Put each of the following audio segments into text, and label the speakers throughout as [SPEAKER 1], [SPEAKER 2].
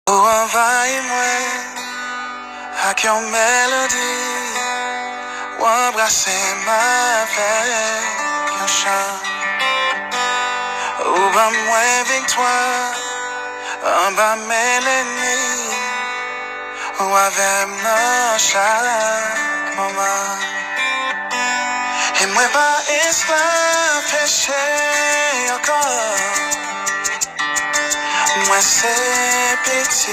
[SPEAKER 1] Ou envahis-moi avec une mélodie, ou embrassez-moi avec un chant. Ou bas moi victoire, en bas mélanie, ou avec moi chaque moment. Et moi pas esclave péché encore. Moi c'est petit,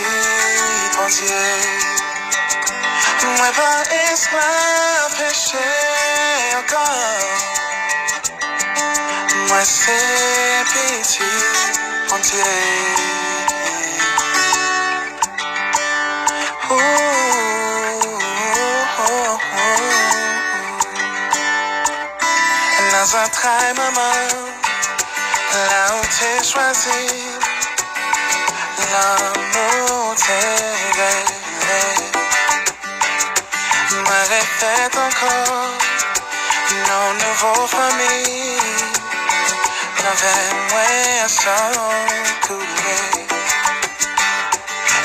[SPEAKER 1] bon Dieu. Moi pas esclave péché encore. Moi c'est petit, bon Dieu. Ooh, oh, oh. Dans un train maman, là où t'es choisi. L'amour t'est révélé. Me répète encore nos nouveaux familles. Avec moi sans couler.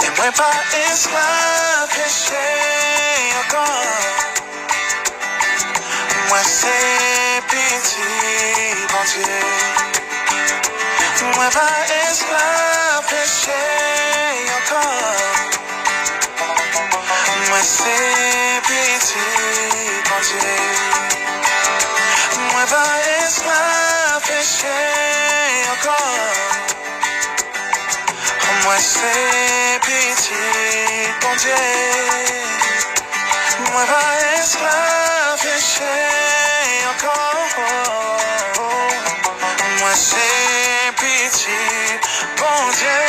[SPEAKER 1] Et moi pas esclave péché encore. Moi c'est petit bon Dieu. Moi pas esclave péché encore. Moi c'est petit bon Dieu. Moi pas esclave péché encore. Moi c'est petit bon Dieu. Moi pas esclave péché encore. Moi c'est petit bon Dieu.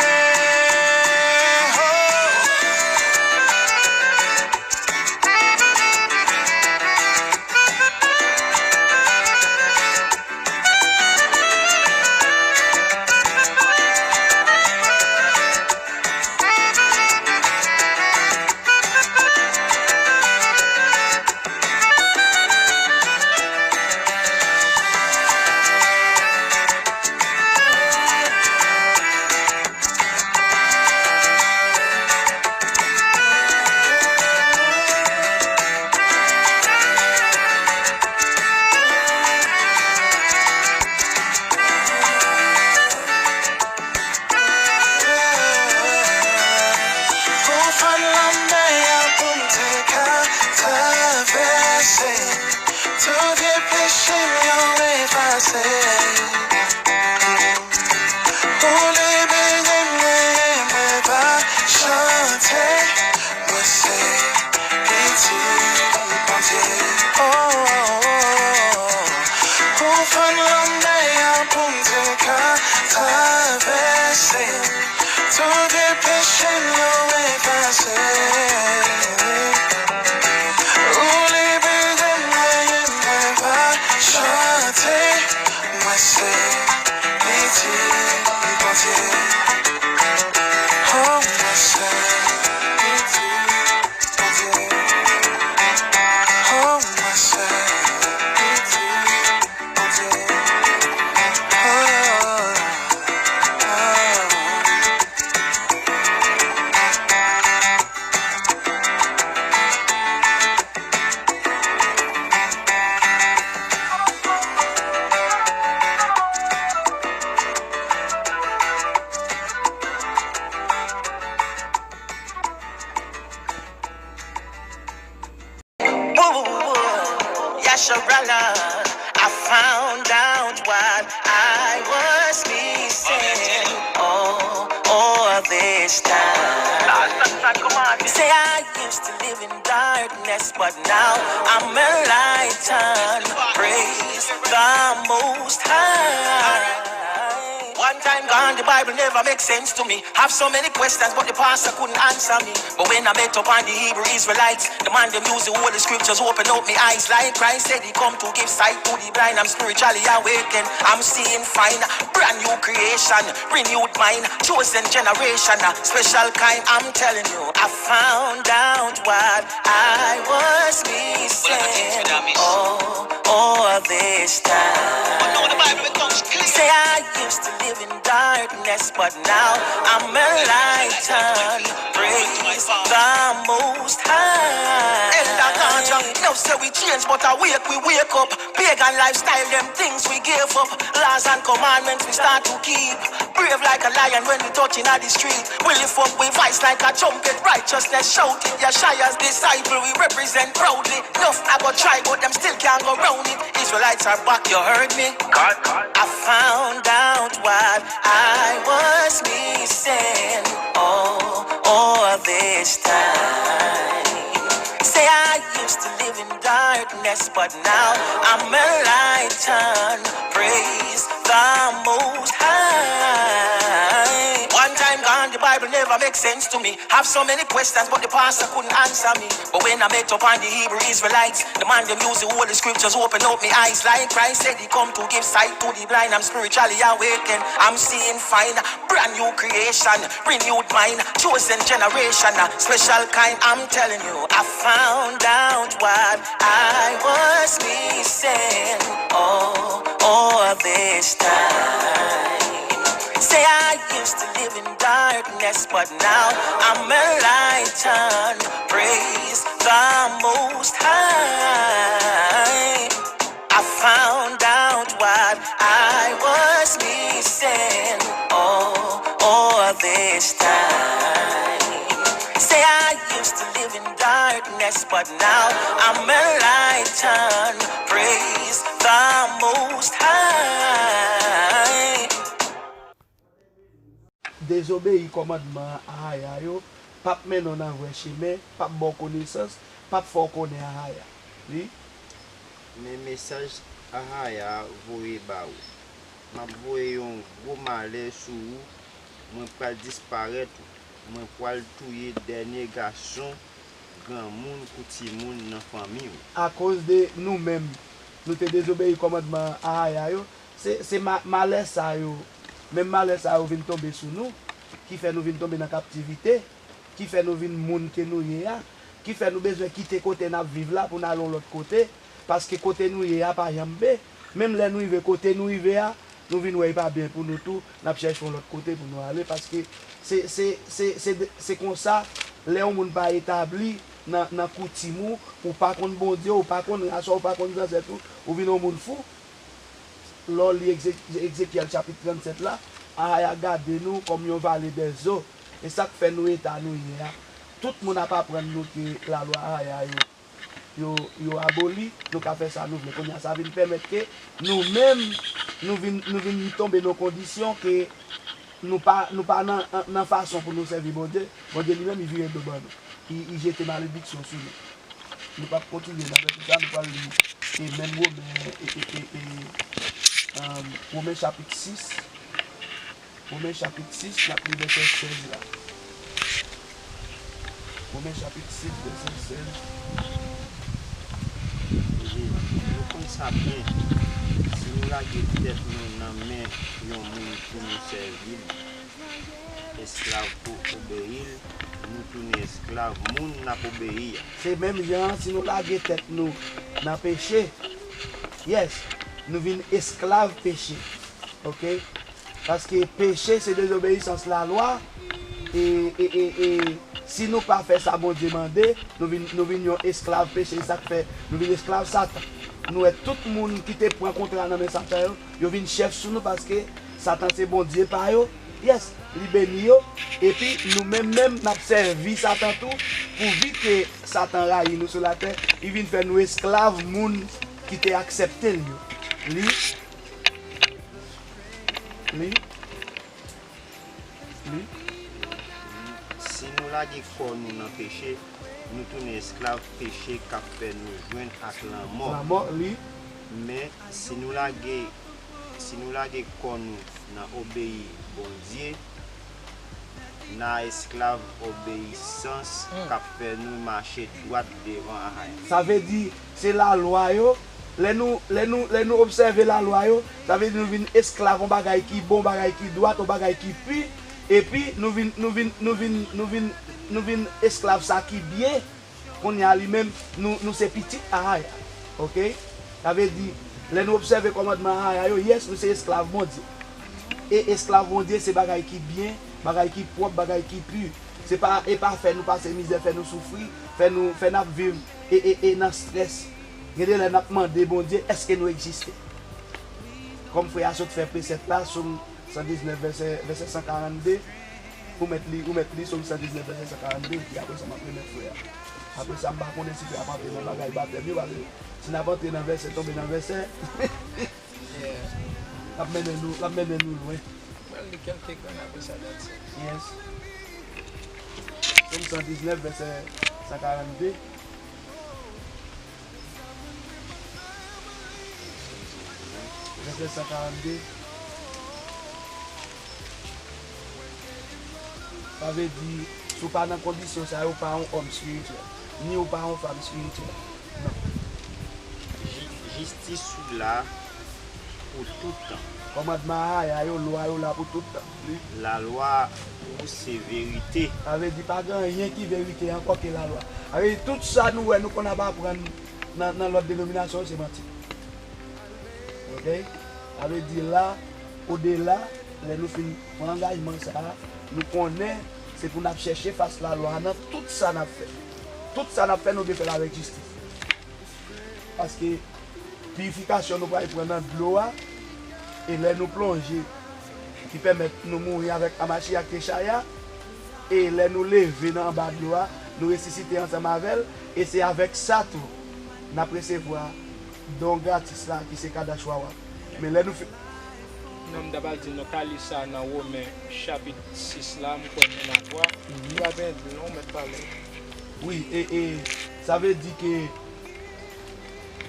[SPEAKER 2] I found out what I was missing all this time. Say I used to live in darkness, but now I'm enlightened. Praise the Most High. One time gone, the Bible never makes sense to me. Have so many questions, but the pastor couldn't answer me. But when I met up on the Hebrew Israelites, the man them use the holy scriptures, open up my eyes like Christ said he come to give sight to the blind. I'm spiritually awakened, I'm seeing fine. Brand new creation, renewed mind, chosen generation, a special kind. I'm telling you, I found out what I was missing all this time. But now the Bible becomes clear. Say I used to live in darkness, but now I'm a light. Praise the Most High. Now say we change, but we wake up. Pagan lifestyle, them things we gave up. Laws and commandments we start to keep. Brave like a lion when we touching at the street. We lift up, we voice like a trumpet. Righteousness shouting, Yeshua's disciple we represent proudly. Enough I go try, but them still can't go round it. Israelites are back, you heard me? God. I found out what I was missing all this time. Say I used to live in darkness, but now I'm a light. Praise the Most High. One time gone, the Bible never makes sense to me. Have so many questions, but the pastor couldn't answer me. But when I met up on the Hebrew Israelites, the man them use the Holy Scriptures open up my eyes. Like Christ said, He come to give sight to the blind. I'm spiritually awakened. I'm seeing fine. Brand new creation, renewed mind, chosen generation, special kind. I'm telling you, I found out what I was missing all this time. Say I used to live in darkness, but now I'm a light. Praise the Most High. I found out what I was missing all this time. Say I used to live in darkness, but now I'm a light. Praise the Most High.
[SPEAKER 3] Désobéir commandement à Haya yo, pas men on envoie chemin, pas bon connaissance, pas fort connaît à Haya. Oui.
[SPEAKER 4] Mais message à Haya voye ba ou. M'a voye yon gros malheur sou ou, moi pral disparaître, moi pral touyer dernier garçon, grand moun kouti moun nan famille ou.
[SPEAKER 3] À cause de nous-mêmes, nous te désobéir commandement à Haya yo, c'est malheur ça yo. Même malheur ça yo vient tomber sur nous, qui fait nous vinn tomber dans captivité, qui fait nous vinn moun que nous y a, qui fait nous besoin quitter côté n'a vivre là pour nous aller l'autre côté parce que côté nous y a pas jambe. Même là nous y côté nous y a, nous vinn ouais pas bien pour nous tout, n'a chercher l'autre côté pour nous aller parce que c'est comme ça les moun pas établi dans coutume ou pas contre bon Dieu ou pas contre race ou pas contre ça tout ou vinn moun fou. Lors Ézéchiel chapitre 37 là, a gardé nous comme une vallée des eaux. Et ça fait nous état nous hier. Tout le monde n'a pas prendre nous que la loi a yo aboli, nous avons fait ça nous voulons. Ça vient permettre que nous-mêmes nous venons tomber dans conditions que nous pas dans façon pour nous servir bon Dieu. Bon Dieu lui-même il vient de bon. Il jette malédiction sur nous. Nous pas continuer dans ça nous pas et même Romains chapitre 6. Romains chapitre 6, la plus verset 16 là. Romains chapitre 6, verset 16.
[SPEAKER 4] Nous comme ça bien. Si nous la tête nous nan men yon moun pour nous servir, esclave pour obéir, nous tourner esclave, moun n'a pas obéir.
[SPEAKER 3] C'est même gens si nous la tête nous dans péché. Yes, nous venons esclaves péché. OK? Parce que péché c'est désobéissance à la loi et si nous pas fait ça bon Dieu demandé, nous venons esclaves péché, ça fait nous venons esclaves Satan. Nous est tout le monde qui te prend contrat dans Satan, yo vinn chef sur nous parce que Satan c'est bon Dieu par yo. Yes, li béni yo et puis nous même n'a servi Satan tout pour vite que Satan raille nous sur la terre, il vient faire nous esclaves moun qui te accepté yo.
[SPEAKER 4] Si nous la corps nous dans péché, nous tourner esclave péché qui fait nous joindre avec la mort.
[SPEAKER 3] La mort, oui.
[SPEAKER 4] Mais si nous la corps nous dans obéir bon Dieu, dans esclave obéissance qui fait nous marcher droit devant Ahaya.
[SPEAKER 3] Ça veut dire c'est la loi yo. Les nous observer la loi yo, ça veut dire nous vinn esclave on bagay qui bon, bagay qui droit, on bagay qui puis et puis nous vinn esclave ça qui bien qu'on y a lui-même nous c'est petit Ahaya. OK? Ça veut dire, les nous observer le commandement Ahaya, yes, nous c'est esclave mondial. Et esclave mondial, c'est bagaille qui bien, bagaille qui propre, bagaille qui pur. C'est pas et pas faire nous passer misère, faire nous souffrir, faire nous vivre et dans stress. Regardez là, nous demandé bon Dieu, est-ce que nous existons? Comme frère a fait précepte là sur 119 verset 142, pour mettre lui sur 119 verset 142, puis après ça m'a pris notre frère. Après ça, je ne sais pas si tu as parlé dans le bagage. Si tu n'as pas entré dans le verset, tomber dans le verset, la mène nous loin.
[SPEAKER 5] Well, you can take one up beside that.
[SPEAKER 3] Yes. Somme 119, verset 142. Verset 142. Ça veut dire, si vous pas dans condition, ça vous pas un homme spirituel, ni vous pas une femme spirituelle. Non.
[SPEAKER 4] Justice sous là pour tout temps.
[SPEAKER 3] Commandement, il y a une loi là pour tout le temps.
[SPEAKER 4] La loi, c'est vérité.
[SPEAKER 3] Ça veut dire pas grand rien qui est vérité encore que la loi. Ça veut dire tout ça nous qu'on n'a pas prendre dans l'autre dénomination, c'est menti. Ok? Ça veut dire là, au-delà, nous finissons l'engagement, nous connaissons, c'est pour nous chercher face à la loi. Tout ça n'a fait. Tout ça n'a fait, nous devons faire avec justice. Parce que purification, nous pouvons prendre de l'eau et là nous plonger qui permet de nous mourir avec Amashia Keshaya et là nous lever dans bas de l'eau, nous ressusciter ensemble avec elle et c'est avec ça tout nous recevoir don gratis là qui c'est Kadashwawa. Mais là nous
[SPEAKER 5] Nous d'abord dit nous cali ça dans Romains chapitre 6 là, nous connaissons la voix. Nous avons dit non mais parler.
[SPEAKER 3] oui et ça veut dire que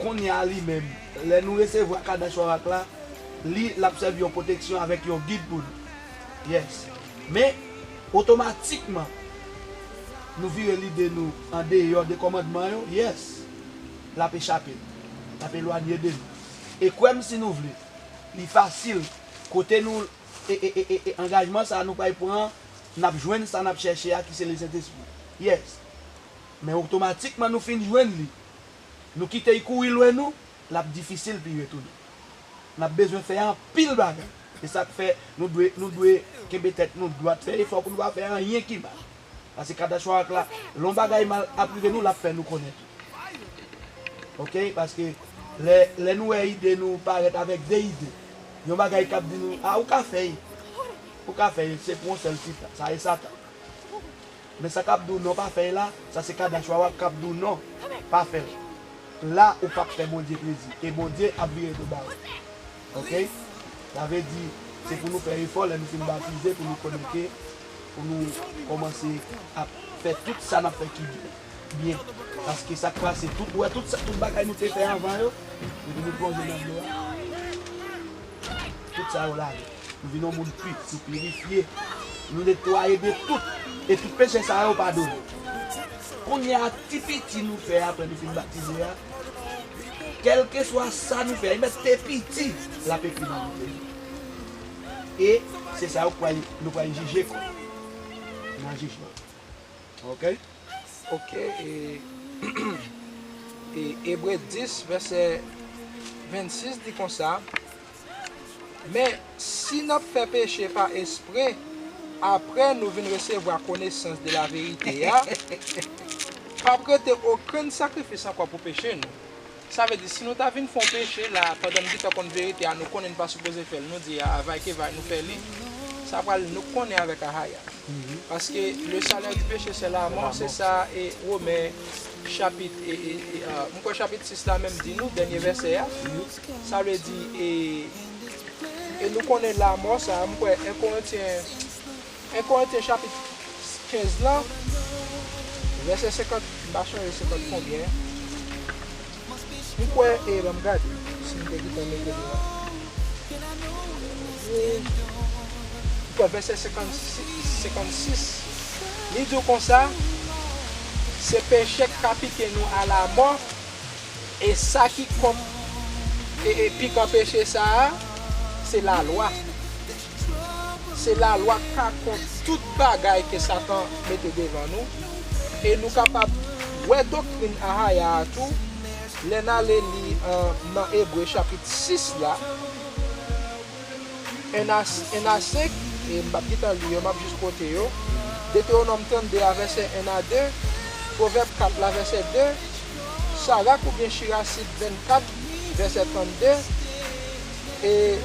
[SPEAKER 3] qu'on y a lui-même, là nous recevoir Kadashwawa là, lui l'observe en protection avec un guide pour nous. Yes. Mais automatiquement nous vivons l'idée nous en dehors des commandements, yes. La peut échapper. La peut éloigner de nous. Et comme si nous voulons, c'est facile côté nous et engagement ça nous pas prendre, n'a joindre ça n'a chercher à qui c'est le Saint-Esprit. Yes. Mais automatiquement nous finissons joindre lui. Nous quitter courir loin nous, la difficile pour retourner. Nous avons besoin de faire un pile bagage. Et ça fait nous devons peut-être nous doit faire effort pour nous faire rien qui mal. Parce que quand choix là, l'on bagaille mal après nous la faire nous connaître. OK, parce que les nouvelles idées nous paraissent avec des idées. Yon bagaille cap dit nous ah ou ka faire. Ou ka faire c'est pour un seul titre, ça est Satan. Mais ça cap dou non pas faire là, ça c'est quand choix cap dou non, pas faire. Là ou pas faire mon Dieu plaisir et mon Dieu a viré de bas. OK? Ça veut dire, c'est pour nous faire effort, nous nous baptiser, pour nous connecter, pour nous commencer à faire tout ça, nous fait qui bien. Parce que ça passe tout, ouais, tout ça, tout le bagage nous fait avant, nous plonger dans l'eau. Tout ça, là, nous venons au monde puits, nous purifier, nous nettoyer de tout, et tout péché, ça va pardonner. On y a un petit petit nous faire après nous finir baptiser. Quel que soit ça nous fait, mais c'est petit, la péché dans nous. Et c'est ça que nous pouvons juger quoi. Dans le jugement. OK?
[SPEAKER 5] OK, et Hébreux 10, verset 26 dit comme ça. Mais si nous faisons péché par esprit, après nous venons recevoir connaissance de la vérité, pas prêter aucun sacrifice encore pour pécher nous. Ça veut dire si nous avons fait péché là, pendant que nous vérité, nous ne connaissons pas supposé faire, nous disons avec va nous faire ça va nous connaître avec Ahaya. Parce que le salaire du péché c'est la mort, c'est ça, et Romains chapitre, chapitre 6 là même dit nous, dernier verset, ça veut dire, et nous connaissons la mort, ça, 1 Corinthiens chapitre 15 là, verset 50, je ne sais pas combien. Pourquoi et je regarde si je dis verset 56, il dit comme ça, c'est péché qui pique nous à la mort, et ça qui comme et puis quand péché ça, c'est la loi. C'est la loi qui compte toute bagaille que Satan mette devant nous, et nous capables ouais doctrine à tout. Len ale li dans Hébreu chapitre 6 là. En a 5 et m'a dit en lui, m'a juste côté yo. Deutéronome 32 verset 1 à 2, Proverbe 4 verset 2, Sarah ou bien Chiracide 24 verset 32 et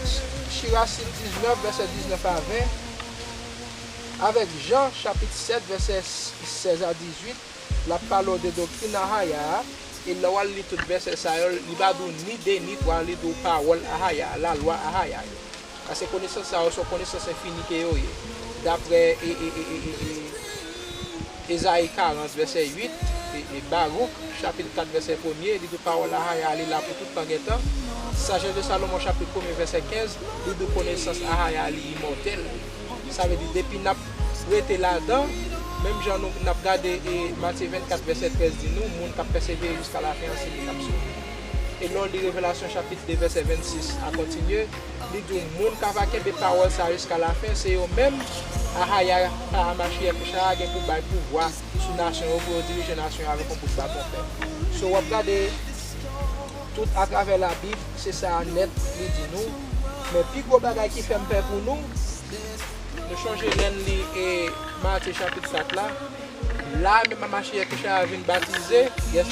[SPEAKER 5] Chiracide 19 verset 19 à 20. Avec Jean chapitre 7 verset 16 à 18, la parole de doctrine à Haya, et là où il tout verset ça, il va ni de ni toi, il do parole à Haya, la loi à Haya. Parce que connaissance ça, sont connaissance infinie que yo. D'après Ésaïe 40 verset 8 et Baruch chapitre 4 verset 1er, il dit parole à Haya, il là pour tout temps. Sagesse de Salomon chapitre 1 verset 15, il dit connaissance à Haya, il immortel. Ça veut dire depuis n'a été là-dedans, même Jean nous n'a regardé Matthieu 24 verset 13 dit nous, monde qui persévérer jusqu'à la fin c'est l'absolu. Et lors de Révélation chapitre 2 verset 26 à continuer, il dit monde qui va kembe parole ça jusqu'à la fin, c'est eux même à Haya à Mashiach qui pour bail pouvoir sur nation pour diriger nation avec un pouvoir qu'on fait. So on regarde tout à travers la Bible, c'est ça net il dit nous, mais plus gros bagage qui fait peur pour nous, nous changer l'ennemi et Matthieu chapitre 4 là, même Mashiach qui a venu baptiser, yes.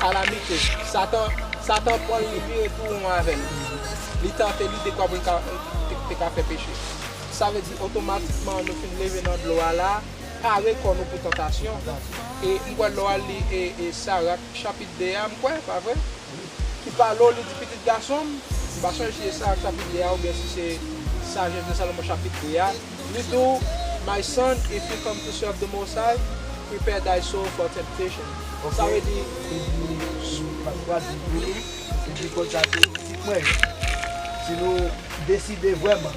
[SPEAKER 5] Calamité. Satan prend le et tout avec lui. Il tente de quoi pour faire péché. Ça veut dire automatiquement nous finissons lever dans l'eau là, pareil qu'on nous pour tentation. Et nous voyons l'eau et Sarah chapitre 2, pas vrai? Qui parle du petit garçon, on va changer Sarah chapitre 2 ou bien si c'est Sagesse de Salomon chapitre 2. Lui dit, my son, if you come to serve the Most High, prepare thy soul for temptation. Ça veut dire,
[SPEAKER 3] si nous décidons vraiment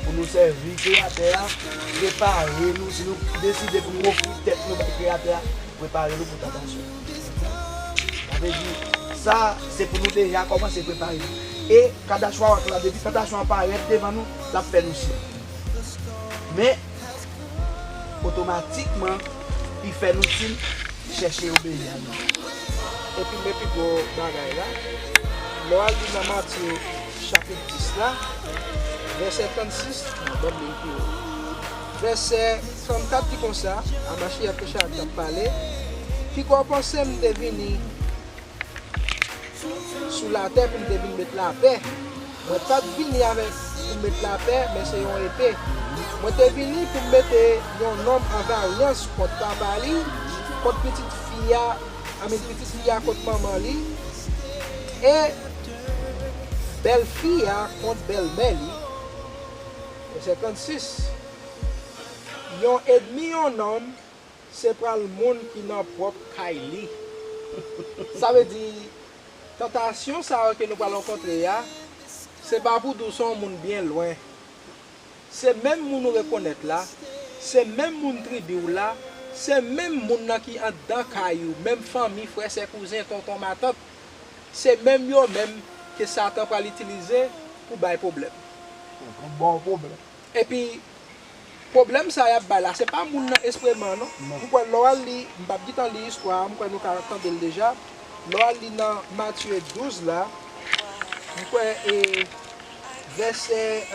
[SPEAKER 3] pour nous servir créateur, préparez-nous, si nous décidons pour nous offrir tête nous créateur, préparez-nous pour tentation. Ça veut dire, ça c'est pour nous déjà commencer à préparer. Et quand la choix depuis tentation apparaît devant nous, ça fait nous aussi. Mais automatiquement, il fait nous aussi chercher à obéir à nous.
[SPEAKER 5] Et puis, mes plus gros bagages là, l'on lit dans Matthieu chapitre 10 là, verset 36, verset 34 dit comme ça, à Mashiach que j'ai parlé, qui qu'on pense me devenir sous la terre pour me devenir mettre la paix. Moi pas venir avec pour mettre la paix, mais c'est une épée. Moi suis venu pour mettre un homme en variance contre papa li, contre petite fille, contre maman li, et belle fille contre belle mère li. Verset 36. Yon ennemi un homme, c'est pour le monde qui n'a propre Kaili. Ça veut dire, tentation ça que nous allons rencontrer, c'est pas pour nous son monde bien loin. C'est même moun nous reconnaître là, c'est même moun tribu là, c'est même moun qui en dans caillou, même famille, frères, ses cousins, tonton, ma tante. C'est même yo même que Satan va l'utiliser pour bailler problème.
[SPEAKER 3] Un bon problème.
[SPEAKER 5] Et puis problème ça y a là, c'est pas moun exprèmement non. Pourquoi l'oral li, m'pa dit dans l'histoire, pourquoi nous entendre déjà. L'oral li dans Matthieu 12 là. Pourquoi verset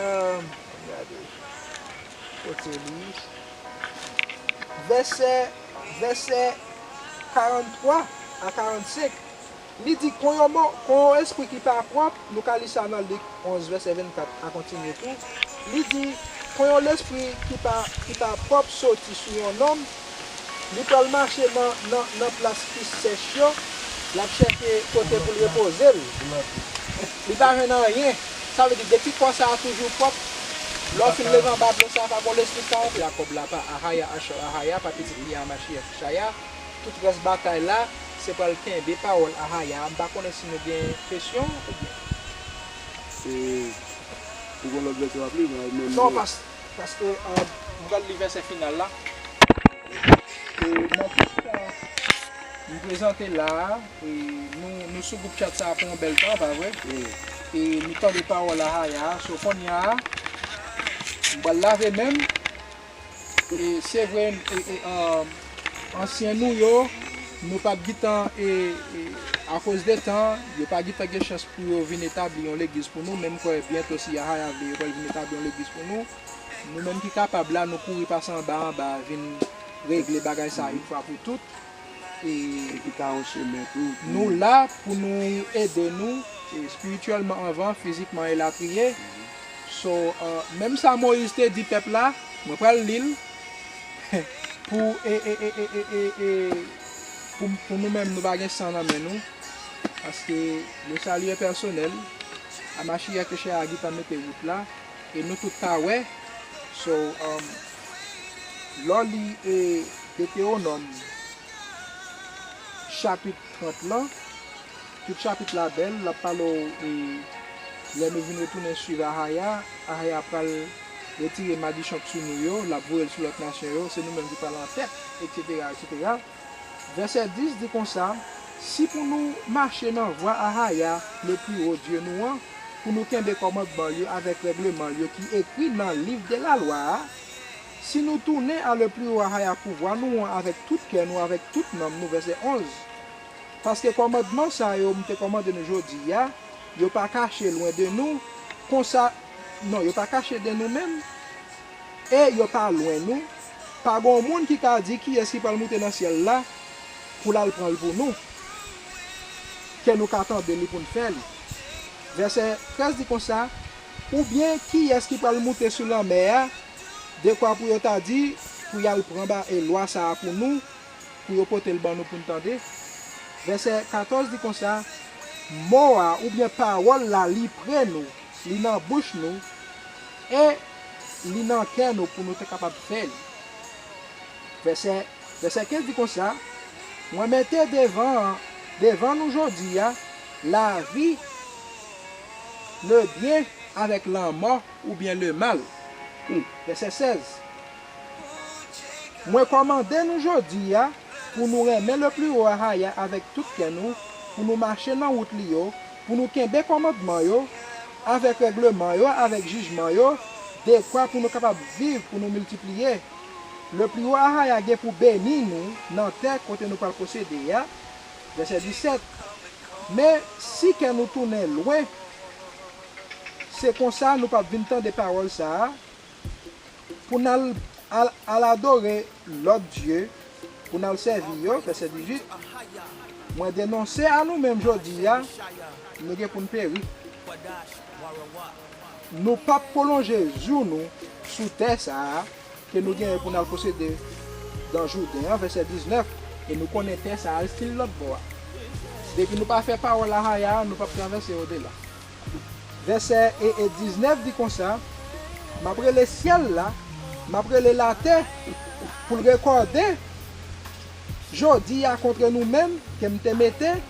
[SPEAKER 5] verset 43 à 45. Il dit qu'on esprit qui pas propre, nous calons ça dans Luc 11 verset 24 à continuer tout. Il dit qu'on l'esprit qui pas propre sorti sur un homme, il peut marcher dans place qui sèche, la chercher côté pour reposer. Il pas rien. Ça veut dire depuis qu'on ça toujours propre. Lorsqu'il lève en bas, ça va pour l'esprit, la cob là, pas Ahaya, Ahaya, pas petit Lia, Mashiach, Shaya. Toute reste bataille là, c'est pas le temps des paroles Ahaya. Je ne sais pas si nous avons bien question ou bien.
[SPEAKER 3] C'est pour qu'on l'objet soit plus, mais
[SPEAKER 5] non, parce que on regarde le verset final là. Nous présentons là, et nous sous groupe chat ça pour un bel temps, pas vrai? Et nous avons des paroles Ahaya, sur qu'on y a. On va laver même. Et c'est vrai, ancien nous, nous pas de temps et à cause des temps, il n'y a pas de chance pour venir établir l'église pour nous, même quand bientôt si il y a venir établir l'église pour nous. Nous-mêmes qui sommes capables là, nous courir passer en bas, venir régler bagay ça une fois pour toutes. Et
[SPEAKER 3] qui t'a en chemin tout.
[SPEAKER 5] nous là pour nous aider nous et spirituellement avant, physiquement et la prier. So, même ça Moïse te dit peuple là, moi prends l'île pour pour nous-mêmes nous pas sans dans nous parce que le salut est personnel. À Machia que chez Agita mette route là et nous tout ta ouais. So l'oli et Deutéronome chapitre 30 là, tout chapitre là belle, la parle les nous venons retourner sur Ahaya pral retirer malédiction sur nous la bourrel sur l'autre nation c'est nous-mêmes qui parlons en tête, etc. Verset 10 dit comme ça, si pour nous marcher dans voie Ahaya, le plus haut Dieu nous, pour nous qu'un des commandements avec règlement qui écrit dans le livre de la loi, si nous tournons à le plus haut Ahaya pour voir nous avec tout cœur, nous avec tout nom, nous verset 11. Parce que commandement ça, nous te commande aujourd'hui, il n'est pas caché loin de nous, comme ça, non, il n'est pas caché de nous-mêmes, et il n'est pas loin de nous. Pas grand monde qui a dit qui est-ce qui peut monter dans le ciel là, pour la prendre pour nous, que nous attendons de lui pour nous faire. Verset 13 dit comme ça, ou bien qui est-ce qui peut monter sur la mer, de quoi pour y t'a dit, pour y aller prendre et loi ça pour nous, pour y porter le banc nous pour nous tendre. Verset 14 dit comme ça, Moa ou bien parole là, li près nous, li dans bouche nous, et li dans cœur nous pour nous être capable de faire. Verset 15 dit comme ça, moi mettez devant nous aujourd'hui la vie, le bien avec la mort ou bien le mal. Verset 16. Moi commandez nous aujourd'hui pour nous remettre le plus haut avec tout que nous, pour nous marcher dans la route, pour nous qu'un commandement, avec règlement, avec jugement, de quoi pour nous capables de vivre, pour nous multiplier. Le plus haut a pour bénir nous dans la terre côté nous pas posséder. Verset 17. Mais si que nous tournons loin, c'est comme ça nous pas venir des paroles ça pour nous adorer l'autre Dieu, pour nous servir. Verset 18. Moi dénoncer à nous-mêmes aujourd'hui, nous avons pour nous périr. Nous pas prolonger jour nous sous terre ça. Que nous gagnons pour nous posséder dans Jourdain, verset 19, et nous connaissons ça à style l'autre bois. Depuis nous pas fait parole là, nous pas traverser au-delà. Verset 19 dit comme ça, m'après le ciel là, m'après la terre, pour le recorder, je dis à contre nous-mêmes que nous te mettons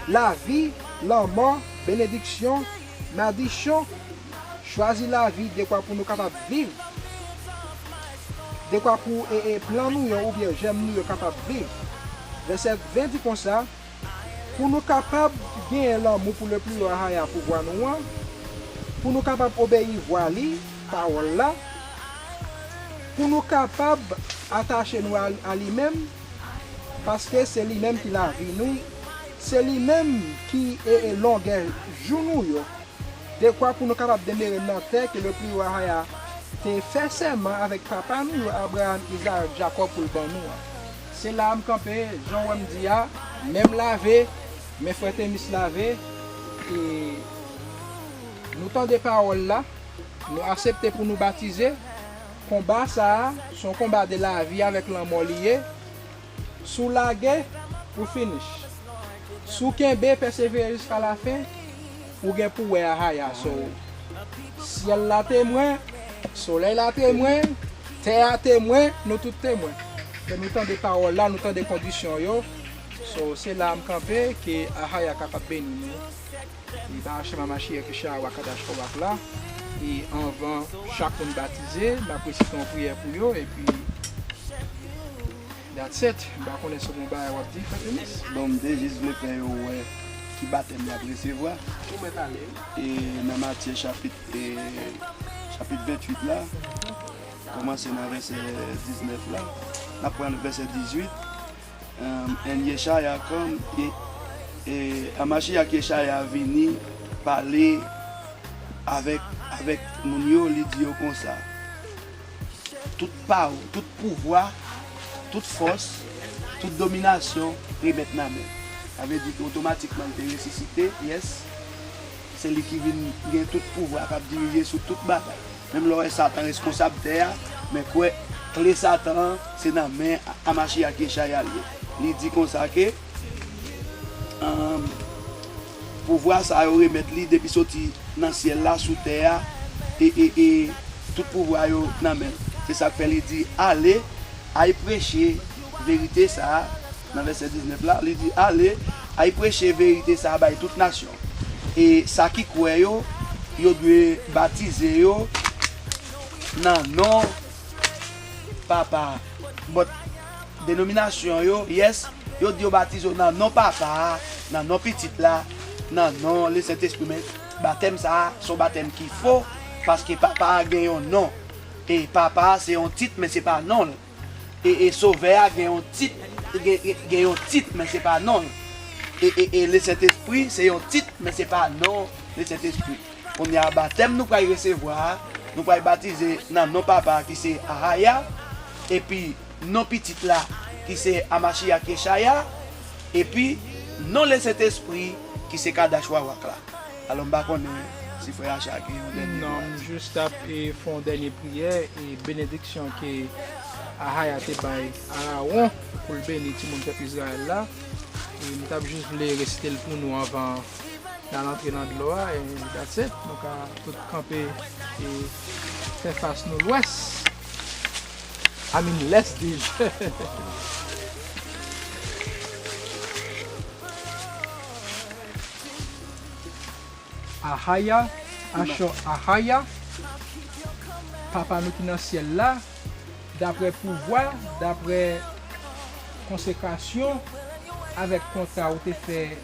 [SPEAKER 5] la vie, la mort, bénédiction, malédiction, choisir la vie de quoi pour nous capables de vivre. De quoi pour plan nous ou bien j'aime nous capable de vivre. Verset 20 dit comme ça, pour nous capables de gagner l'amour pour le plus haut pour voir nous, pour nous capables d'obéir voir lui, parole là, pour nous capables d'attacher nous à lui-même, parce que c'est lui-même qui l'a vie nous, c'est lui-même qui est longueur jour nous. De quoi pour nous capables de demeurer dans la terre que le plus haut te fait serment avec papa nous, Abraham, Isaac, Jacob pour le bon nous. C'est là me camper, Jean me dit, même laver, mes frères mis laver, et nous tendons des paroles là, nous acceptons pour nous baptiser. Combat ça, son combat de la vie avec l'amour lié, sous la guerre pour finish. Sous qu'un bé persévérer jusqu'à la fin, ou bien pour voir haya. So, ciel la témoin, soleil la témoin, terre témoin, nous tous témoins. Nous temps des paroles là, nous temps des conditions yo. So c'est là me camper que haya capable bénir nous. Il va acheter ma machine que chat wakadash kobak là. Et avant chacun baptisé, la précision prière pour eux et puis that's it. Bah on est sur mon bail à dire Fatimis.
[SPEAKER 3] Donc déjà Jésus le fait qui baptême la recevoir.
[SPEAKER 5] Où est allé?
[SPEAKER 3] Et dans Matthieu chapitre 28 là, commencer dans verset 19 là, après le verset 18, en Yeshaya comme et Hamashiach Yeshaya vini parler avec moun yo, li di yo comme ça. Toute power, tout pouvoir, toute force, toute domination remettre dans main. Ça veut dire qu'automatiquement il est ressuscité, yes. C'est lui qui vient tout pouvoir, qui diriger sur toute bataille. Même le Satan responsable terre, mais quoi, les Satan, c'est dans la main à Mashiach Yeshaya. Il dit comme ça que pouvoir ça remettre lui depuis sorti dans le ciel là sous terre et tout pouvoir dans la main. C'est ça que fait, il dit allez, allez prêcher vérité ça dans verset 19 là, il dit allez, allez prêcher vérité ça à toute nation. Et ça qui croit yo doit baptiser yo nan non papa. But dénomination yo, yes, yo dit yo baptise yo nan non papa, nan non petit là, nan non le Saint-Esprit. Mais baptême ça, son baptême qu'il faut parce que papa a gagné un nom. Et papa c'est un titre mais c'est pas non. Et sauveur a gagné un titre, mais c'est pas non. Et le Saint-Esprit, c'est un titre, mais ce n'est pas non le Saint-Esprit. On y a un baptême, nous pouvons recevoir, nous pouvons baptiser dans nos papas qui c'est Ahaya, et puis nos petites là qui c'est Hamashiach Yeshaya, et puis non le Saint-Esprit qui c'est Kadashwa Wakla. Alors, je ne sais pas si frère Achak.
[SPEAKER 5] Non, juste après font dernière prière et bénédiction que Ahaya te bail Aaron pour le bénir tout le monde peuple Israël là. Nous avons juste voulu réciter pour nous avant d'entrer dans l'eau et that's it. Donc, tout camper et faire face nous l'ouest. I mean, l'est déjà. Ahaya, Ahaya, papa nous qui dans le ciel là, d'après pouvoir, d'après consécration, avec contrat où tu fait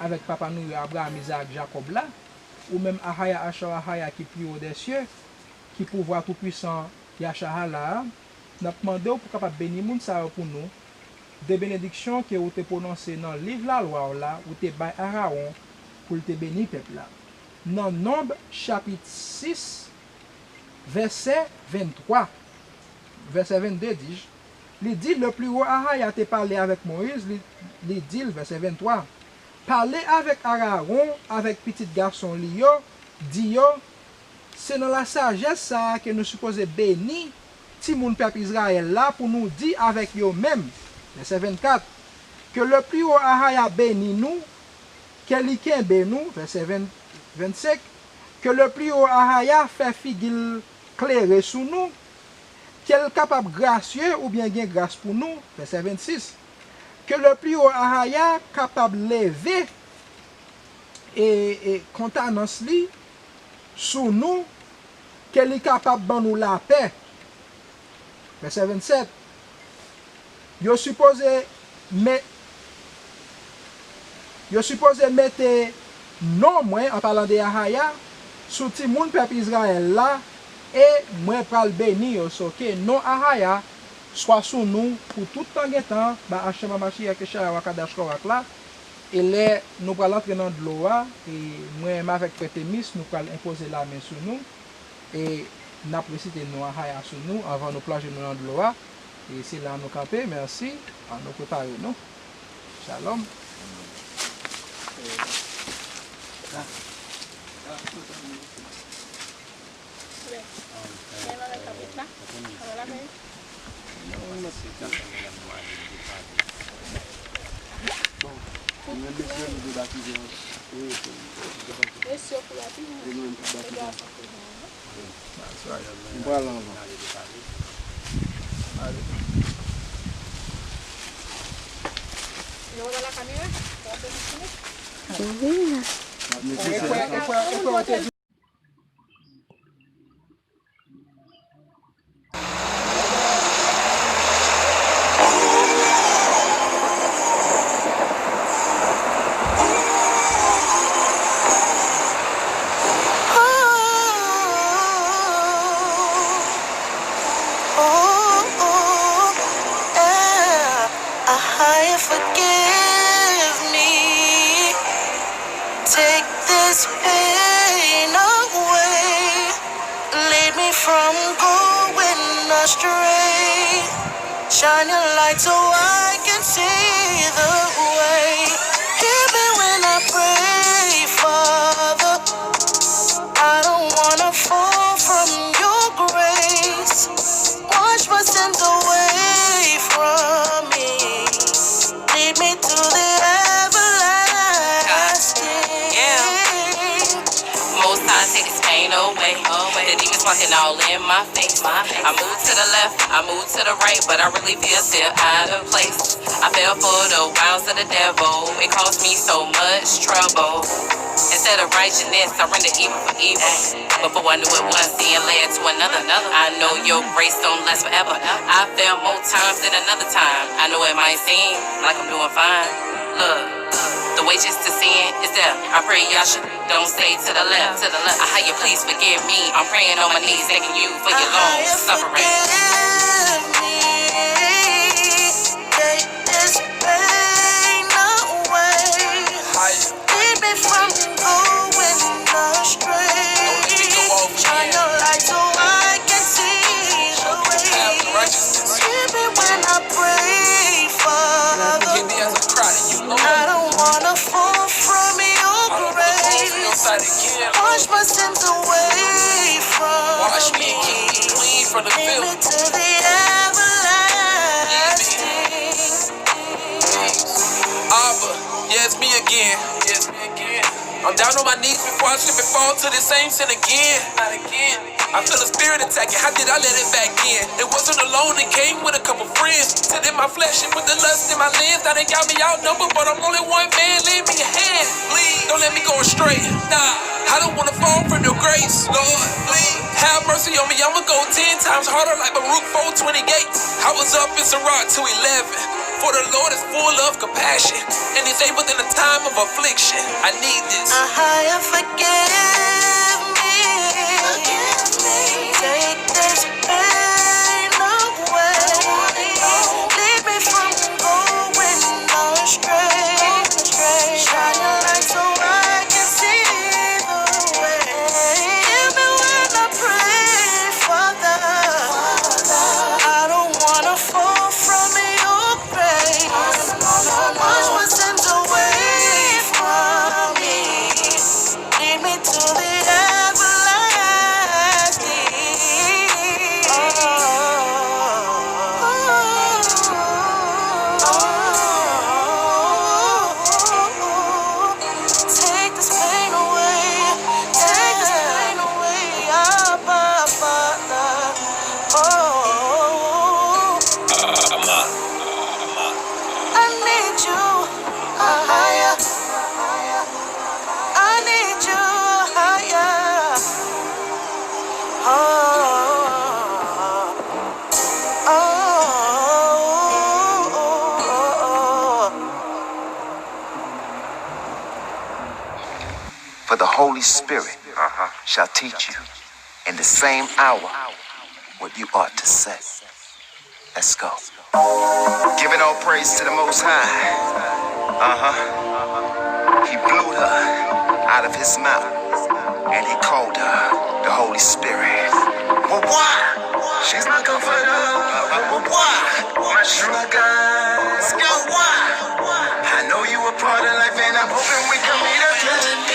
[SPEAKER 5] avec papa nous Abraham, Isaac, Jacob là, ou même Ahaya, Ahaya qui plus haut des cieux, qui pouvoir tout puissant Yahshua là, nous demandé pour capable bénir moun ça pour nous, des bénédictions que vous te prononcées dans le livre la loi là, où te bail Aaron pour te bénir peuple là. Dans Nombre chapitre 6 verset 23, verset 22 dis-je. Il dit le plus haut Ahaya te parlé avec Moïse, il dit verset 23. Parlez avec Aaron, avec petit garçon Lio, dit c'est dans la sagesse ça que nous supposons bénir ti moun peuple Israël là pour nous dire avec eux même. Verset 24. Que le plus haut Ahaya bénit nous, qu'elle y nous, verset 25. Que le plus haut Ahaya fait figure claire sous nous, qu'elle est capable gracieux ou bien gain grâce pour nous, verset 26. Que le plus haut Ahaya capable lever et contenance li sous nous, qu'elle est capable de nous la paix, verset 27. Yo supposé mettre non moi en parlant de Ahaya sous ti moun peuple Israël là et moi pral bénir so que non Ahaya soit sous nous pour tout temps ba Hashema Mashiach Yeshua Wakadash Korak là et là nous pral entrer dans de l'eau et moi avec Prétémis nous pral imposer la main sur nous et n'a précité nous Ahaya sur nous avant nous plonger dans de l'eau et c'est là nous camper merci à nous préparer nous shalom.
[SPEAKER 2] Ahaya. forgive me. Take this pain away. Lead me from going astray. Shine your light so I can see the way. Hear me when I pray, Father. I don't wanna fall from your grace. Wash my sins away from me. Lead me to the everlasting.
[SPEAKER 6] Yeah. Most times take this pain away. The demons walking all in my face. I move to the left, I move to the right, but I really feel still out of place. I fell for the wiles of the devil. It caused me so much trouble. Instead of righteousness, I render evil for evil. Before I knew it, one sin led to another. I know your grace don't last forever. I fell more times than another time. I know it might seem like I'm doing fine. Look, the wages to sin is death. I pray Yasha don't stay to the left. I hear you, please forgive me. I'm praying on my knees, thanking you for your long suffering.
[SPEAKER 2] Forgive me. Take this pain away. Lead me from going astray. Shine your light so I can see the way. Hear me when I pray, Father. I don't wanna fall from your grace. Wash my sins away from me. Lead me to the everlasting.
[SPEAKER 7] Abba, yeah, it's me again. I'm down on my knees before I slip and fall to the same sin again. I feel a spirit attacking, how did I let it back in? It wasn't alone, it came with a couple friends. Sit in my flesh and put the lust in my lens. Now they got me outnumbered, but I'm only one man. Lend me a hand, please. Don't let me go astray. Nah, I don't wanna fall from your grace, Lord. Please have mercy on me. I'ma go 10 times harder like Baruch 4:28. I was up in Sirach 2:11. For the Lord is full of compassion, and He's able in the time of affliction. I need this.
[SPEAKER 2] Higher, forgive me. Take this pain away. Lead me from going astray. Shine your light so I can see the way. Hear me when I pray, Father. I don't wanna fall from your grace. Wash my sins away from me. Lead me to the everlasting. Take this pain away. Take this pain away. Father. I need you higher. I need you higher.
[SPEAKER 8] For the Holy Spirit shall teach you in the same hour what you ought to say. Let's go. Giving all praise to the Most High. He blew her out of his mouth, and he called her the Holy Spirit. Well, why? She's my comforter. Well, why? My sugar. Let's go. Why? I know you a part of life, and I'm hoping we can meet again.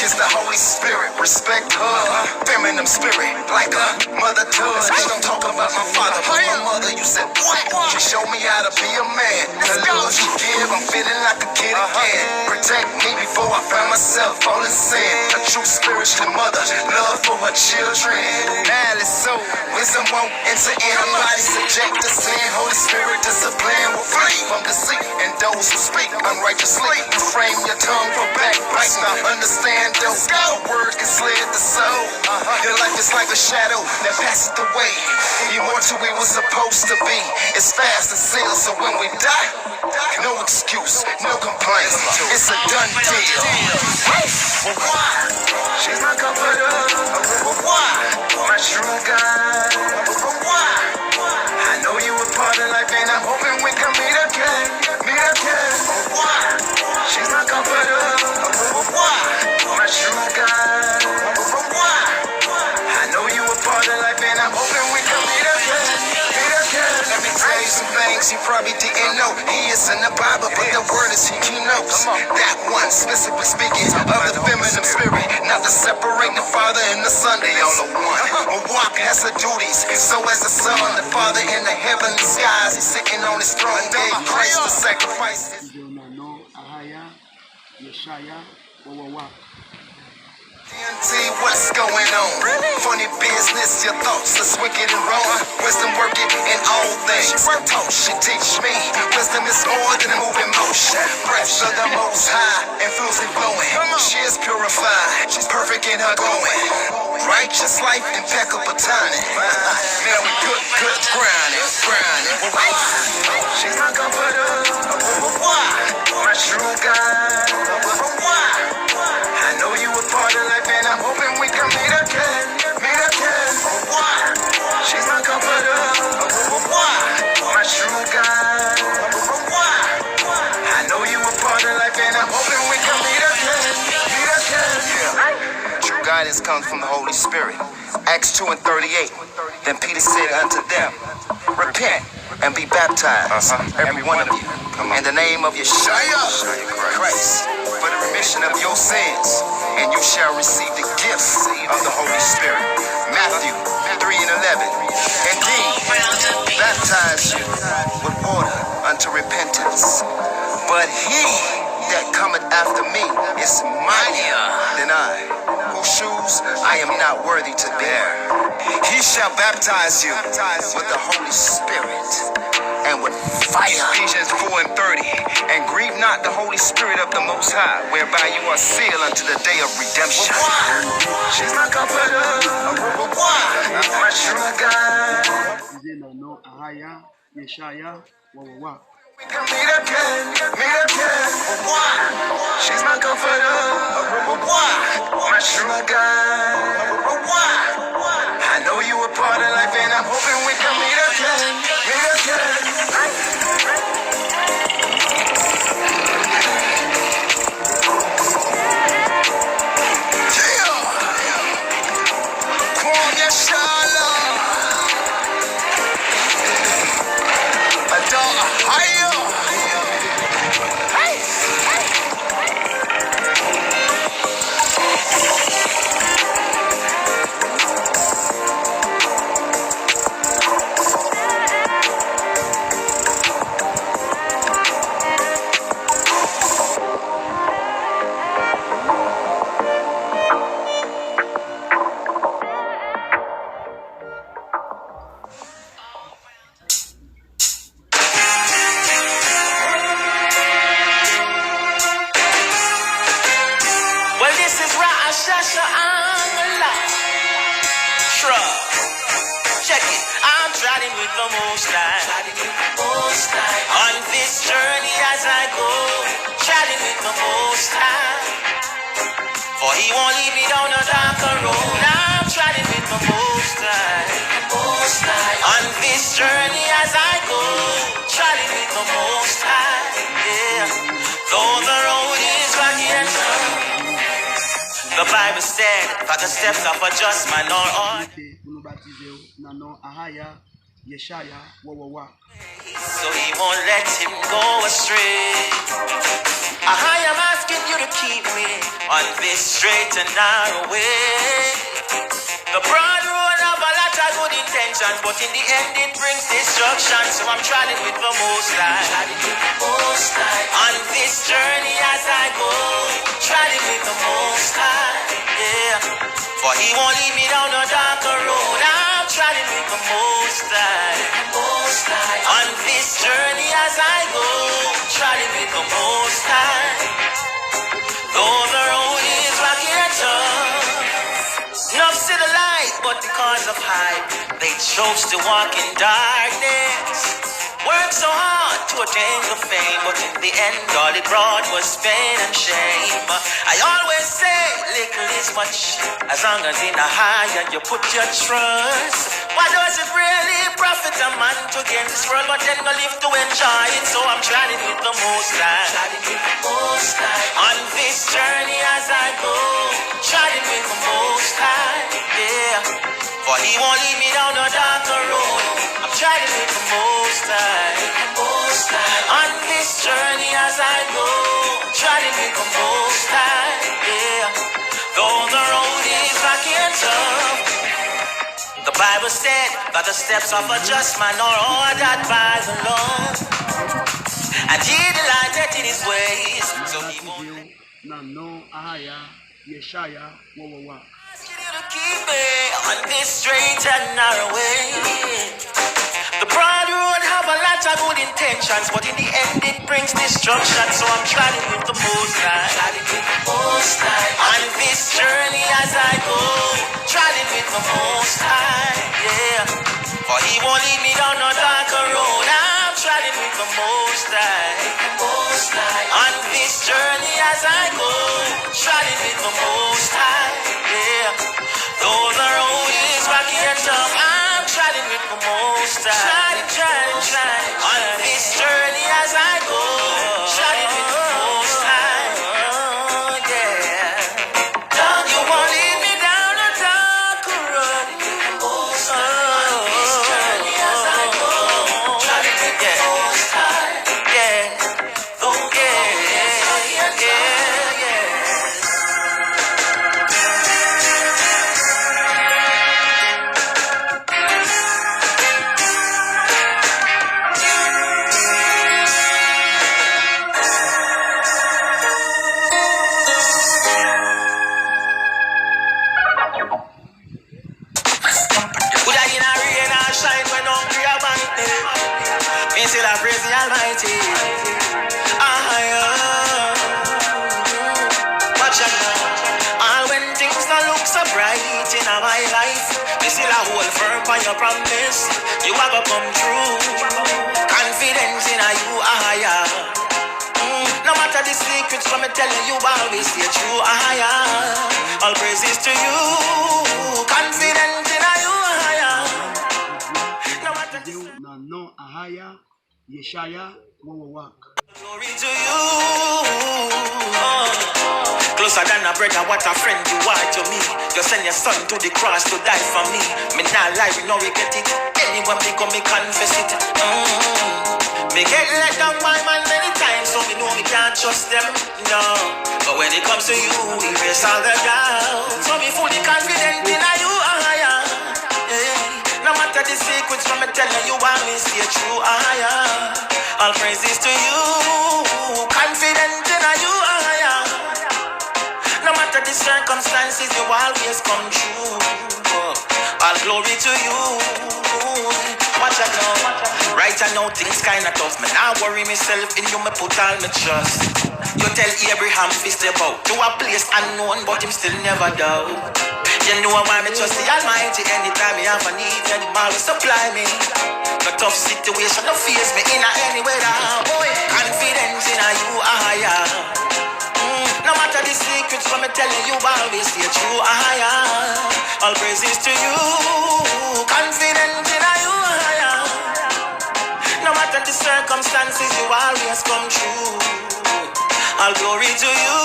[SPEAKER 8] It's the Holy Spirit, respect her. Feminine spirit, like a mother does. I don't talk about my father, but my mother, you said what? She showed me how to be a man. The love she give, I'm feeling like a kid again. Protect me before I find myself all in sin. A true spiritual mother, love for her children. Malice so, wisdom won't enter in her body, subject to sin. Holy Spirit discipline will flee from deceit. And those who speak unrighteously, you frame your tongue for backbite. Now understand those word can slay the soul. Your life is like a shadow that passes away. Immortal we were supposed to be. It's fast and sealed, so when we die, no excuse, no complaints. It's a done deal. Well, why? She's my comforter. Well, why? My true God. Well, why? I know you were part part of life, and I'm hoping we can meet again. Meet again. Why? She's my comforter. Why? My sugar. Why? I know you a part of life, and I'm hoping we can meet again. Meet again. Let me tell you some things you probably didn't know. He is in the Bible, but the word is he knows. That one, specifically speaking, of the feminine spirit, not to separate the Father and the Son, they all are one. Walk has the duties, so as the Son, the Father in the heavenly skies, he's sitting on his throne, gave Christ the sacrifices. See what's going on. Funny business, your thoughts is wicked and wrong. Wisdom working in all things. She teach me. Wisdom is more than a moving motion. Breath of the Most High, influencing blowing. She is purified. She's perfect in her going. Righteous life, impeccable timing. Man, we good grinding. She's my comforter. My sugar. I know you a part of life, and I'm hoping we can meet again. Meet again. Why? She's my comforter. Why? My sugar. Why? I know you a part of life, and I'm hoping we can meet again. Meet again. True guidance comes from the Holy Spirit. Acts 2:38. Then Peter said unto them, repent and be baptized, every one of you, in the name of Yeshua Christ, for the remission of your sins, and you shall receive the gifts of the Holy Spirit. Matthew 3:11. Indeed, baptize you with water unto repentance, but he that cometh after me is mightier than I, whose shoes I am not worthy to bear. He shall baptize you with the Holy Spirit and with fire. Ephesians 4:30. And grieve not the Holy Spirit of the Most High, whereby you are sealed unto the day of redemption. She's my comforter. My sugar. We can meet again. Why? She's my comforter. Why? My sugar. Why? I know you a part of life, and I'm hoping we can meet again.
[SPEAKER 2] Check it, I'm riding with the Most High. On this journey as I go, riding with the Most High. For he won't leave me down a darker road. I'm riding with the Most High. On this journey as I go, riding with the Most High. Yeah. Though the road is rocky and rough, the Bible said, for the steps of a just man are on. So he won't let him go astray. I am asking you to keep me on this straight and narrow way. The broad road of a lot of good intentions, but in the end it brings destruction. So I'm trying with the Most High. On this journey as I go, trying with the Most High. Yeah. For he won't leave me down a darker road. I'm trying with the Most High. On this journey as I go, trying with the Most High. Though the road is rocky and tough, enough see the light, but because of hype, they chose to walk in darkness. Worked so hard to attain the fame, but in the end all it brought was pain and shame. I always say little is much, as long as in a higher you put your trust. Why does it really profit a man to gain this world but then no live to enjoy it? So I'm trying with the most high. On this journey as I go, trying with the most high. Yeah. For he won't lead me down a darker road. I'm trying with the most high. On this journey as I go, trying with the most high. Yeah. Though the road is rocky and tough, the Bible said that the steps of a just man are ordered by the Lord, and he delighted in his ways, so he won't
[SPEAKER 3] Nan non Ahaya, Yeshaya, Wawawa.
[SPEAKER 2] ask you to keep me on this straight and narrow way. The broad road have a lot of good intentions, but in the end it brings destruction. So I'm trying with the most high. On this journey as I go, trying with the most high. Yeah. For he won't lead me down no darker road. I'm trying with the most high. On this journey as I go, trying with the most high. Yeah. Though the road is rocky and tough, I'm trying with the most high. Trying. On this journey as I go, trying with the most high. Oh, yeah. You won't lead me down a dark road. On this journey as I go, trying with the most high. Yeah. Oh, yeah. Good I in a rain or shine when hungry or mighty. Me still I praise the Almighty. Watch out now. All when things don't look so bright in my life, me still I hold firm on your promise. You have to come true. Confidence in you, no matter the secrets from me telling you, always stay true. All praises to you. Confident in you, no matter the
[SPEAKER 3] Nan non Ahaya, Yeshaya, Wawawa.
[SPEAKER 2] glory to you. Closer than a brother, what a friend you are to me. You send your son to the cross to die for me. Me not lie, we know we get it. Anyone me come, me confess it. Me get let down by man many times, so me know me can't trust them. No, but when it comes to you, we erase all the doubts. So me fully confident in you. No matter the secrets from me telling you, I will stay true. All praises to you. Confident in you. No matter the circumstances, you always come true. All glory to you. Watch out now. Right I know things kinda tough. Me not worry myself in you, me put all my trust. You tell Abraham to step out to a place unknown, but him still never doubt. You know why me trust the Almighty. Anytime me have a need, and him always supply me. No tough situation, no face me in any weather. Boy, confidence in you, no matter the secrets from me telling you, always stay true. All praises to you. Confident in you, no matter the circumstances, you always come true. All glory to you.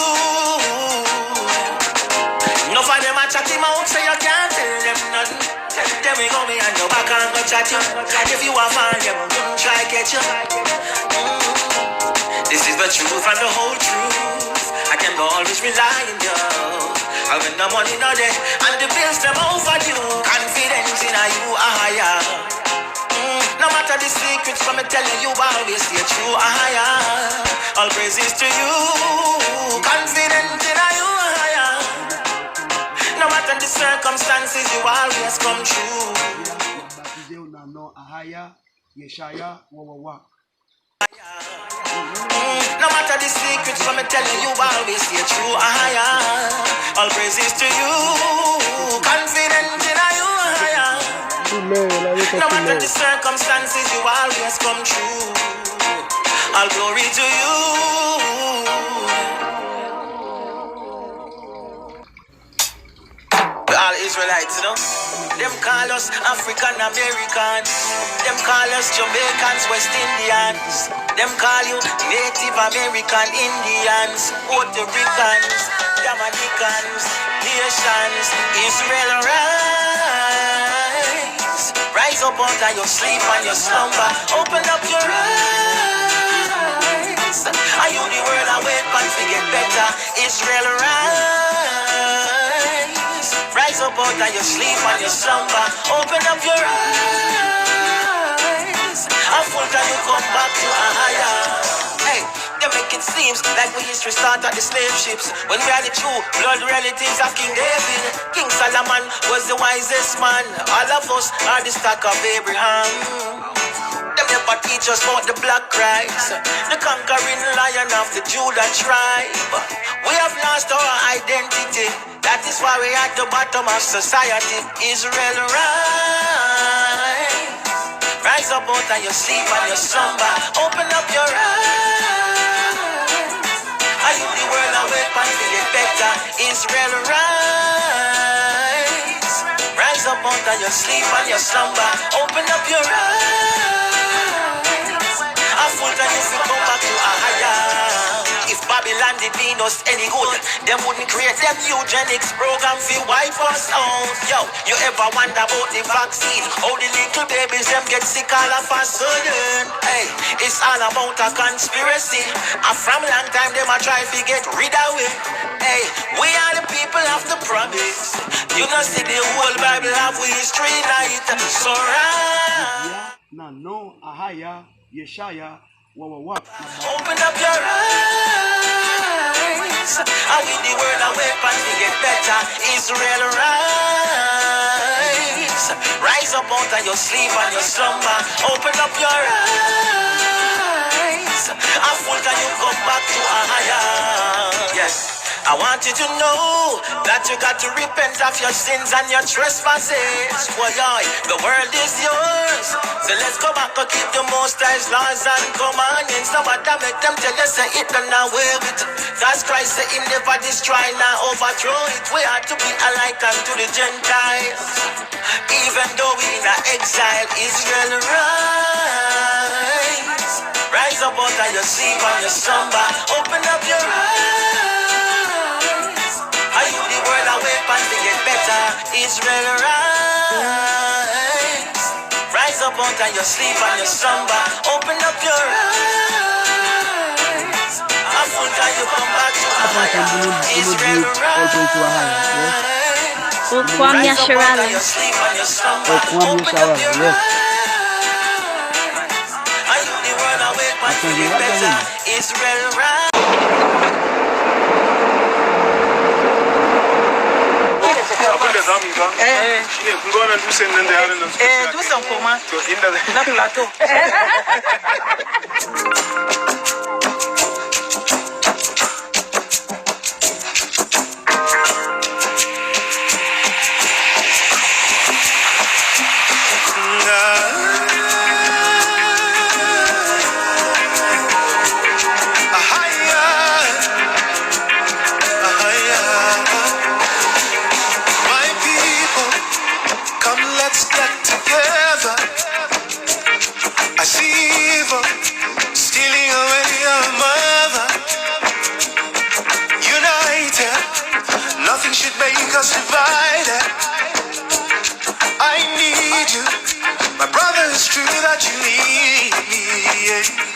[SPEAKER 2] No for them a chat him out, so you can't tell them nothing. Tell them we go behind your back and go chat you. If you are fan, them don't try catch you. This is the truth and the whole truth. I can always rely on you. I when the money not there and the bills them overdue. Confidence in you, no matter the secrets from me telling you, always stay true. All praises to you. Confident in you. No matter the circumstances, you always come true.
[SPEAKER 3] Baptisé nan non Ahaya, Yeshaya, Wawawa.
[SPEAKER 2] No matter the secrets from me telling you, always stay true. All praises to you. Confident in you. No matter the circumstances, you always come true. All glory to you. All Israelites, you know. Them call us African Americans. Them call us Jamaicans, West Indians. Them call you Native American Indians, Puerto Ricans, Dominicans, Haitians. Israel rise. Rise up out of your sleep and your slumber. Open up your eyes. Are you the world awake and to get better? Israel rise. Rise up out of your sleep and your slumber. Open up your eyes. A full time you come back to a higher. Hey, they make it seems like we history start at the slave ships. When we are the true blood relatives of King David. King Solomon was the wisest man. All of us are the stock of Abraham. Them never teach us about the black Christ, the conquering lion of the Judah tribe. We have lost our identity. That is why we at the bottom of society. Israel rise. Rise up out of your sleep and your slumber. Open up your eyes. Are you the world awake and to get better? Israel rise. Rise up out of your sleep and your slumber. Open up your eyes. A full time you feel come back to a higher. If Babylon did mean us any good, them wouldn't create them eugenics program for wipe us out. Yo, you ever wonder about the vaccine? How the little babies them get sick all of a sudden? Hey, it's all about a conspiracy. And from long time them a try to get rid of it. Hey, we are the people of the promise. You know see the whole Bible have we history night. So right.
[SPEAKER 3] No, Ahaya, Yeshaya, Wawa.
[SPEAKER 2] Open up your eyes. I will the world awake and to get better. Israel rise. Rise up out of your sleep and your slumber. Open up your eyes. A full time you come back to a higher. Yes. I want you to know that you got to repent of your sins and your trespasses. Boy, the world is yours. So let's go back and keep the Most High's laws and commandments. No matter make them tell you say it done away with. Cause Christ said him never destroy nor overthrow it. We are to be alike unto the Gentiles. Even though we in exile, Israel rise. Rise up out of your sleep and your slumber. Open up your eyes. Are you the world awake and to get better? Israel rise. Rise up out of your sleep and your slumber. Open up your eyes. A full time you come back to a higher. Israel rise. Rise up out of your sleep and your slumber. Open up your eyes. Are you the world awake and to get better? Israel rise.
[SPEAKER 9] Doucement comment? La plateau.
[SPEAKER 8] Nothing should make us divided. I need you, my brother. It's true that you need me.